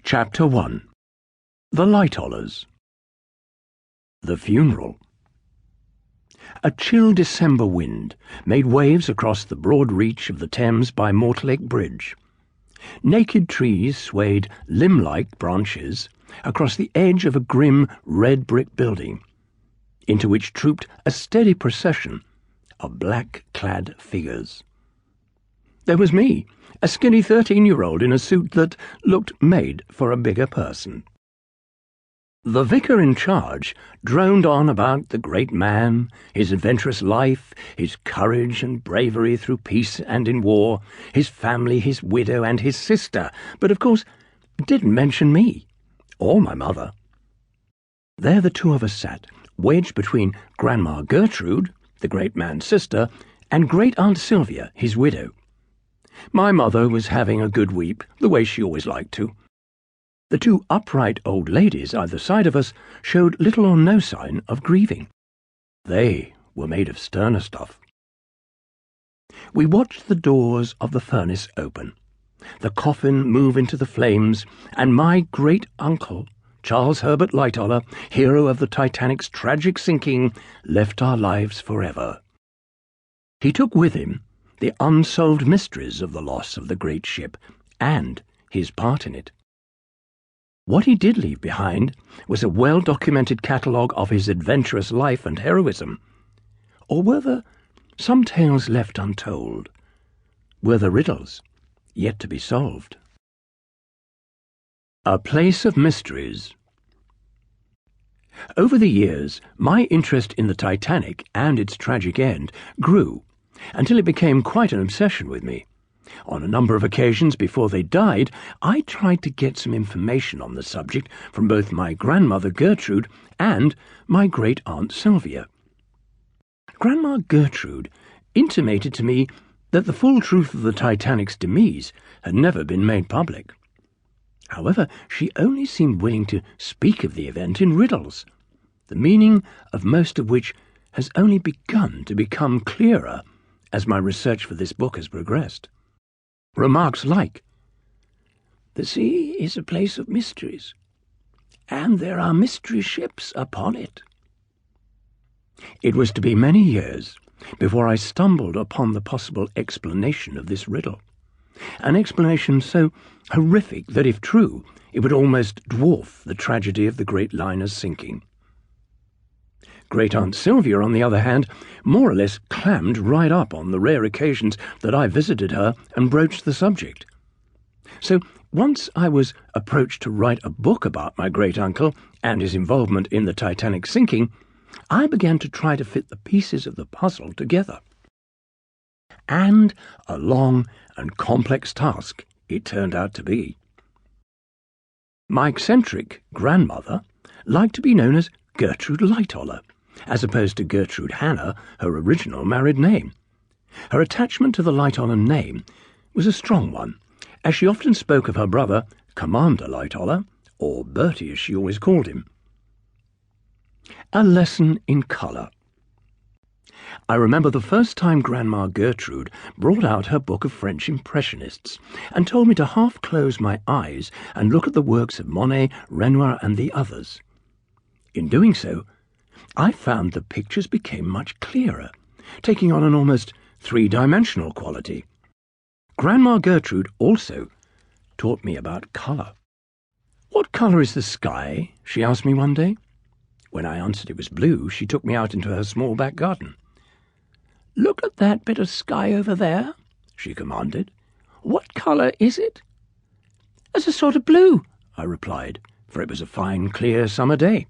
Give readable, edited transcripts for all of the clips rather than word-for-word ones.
Chapter 1. The Lightollers. The Funeral. A chill December wind made waves across the broad reach of the Thames by Mortlake Bridge. Naked trees swayed limb-like branches across the edge of a grim red-brick building, into which trooped a steady procession of black-clad figures. There was me, a skinny 13-year-old in a suit that looked made for a bigger person. The vicar in charge droned on about the great man, his adventurous life, his courage and bravery through peace and in war, his family, his widow, and his sister, but of course didn't mention me, or my mother. There the two of us sat, wedged between Grandma Gertrude, the great man's sister, and Great-Aunt Sylvia, his widow. My mother was having a good weep, the way she always liked to. The two upright old ladies either side of us showed little or no sign of grieving. They were made of sterner stuff. We watched the doors of the furnace open, the coffin move into the flames, and my great-uncle, Charles Herbert Lightoller, hero of the Titanic's tragic sinking, left our lives forever. He took with him the unsolved mysteries of the loss of the great ship and his part in it. What he did leave behind was a well-documented catalogue of his adventurous life and heroism. Or were there some tales left untold? Were there riddles yet to be solved? A Place of Mysteries. Over the years, my interest in the Titanic and its tragic end grew, until it became quite an obsession with me. On a number of occasions before they died, I tried to get some information on the subject from both my grandmother Gertrude and my great-aunt Sylvia. Grandma Gertrude intimated to me that the full truth of the Titanic's demise had never been made public. However, she only seemed willing to speak of the event in riddles, the meaning of most of which has only begun to become clearer as my research for this book has progressed. Remarks like, "The sea is a place of mysteries, and there are mystery ships upon it." It was to be many years before I stumbled upon the possible explanation of this riddle, an explanation so horrific that, if true, it would almost dwarf the tragedy of the great liner's sinking. Great-Aunt Sylvia, on the other hand, more or less clammed right up on the rare occasions that I visited her and broached the subject. So once I was approached to write a book about my great-uncle and his involvement in the Titanic sinking, I began to try to fit the pieces of the puzzle together. And a long and complex task it turned out to be. My eccentric grandmother liked to be known as Gertrude Lightoller, as opposed to Gertrude Hannah, her original married name. Her attachment to the Lightoller name was a strong one, as she often spoke of her brother, Commander Lightoller, or Bertie as she always called him. A lesson in colour. I remember the first time Grandma Gertrude brought out her book of French Impressionists and told me to half close my eyes and look at the works of Monet, Renoir, and the others. In doing so, I found the pictures became much clearer, taking on an almost three-dimensional quality. Grandma Gertrude also taught me about colour. "What colour is the sky?" she asked me one day. When I answered it was blue, she took me out into her small back garden. "Look at that bit of sky over there," she commanded. "What colour is it?" "It's a sort of blue," I replied, for it was a fine, clear summer day.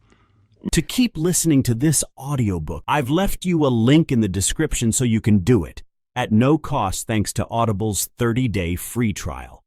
To keep listening to this audiobook, I've left you a link in the description so you can do it, at no cost thanks to Audible's 30-day free trial.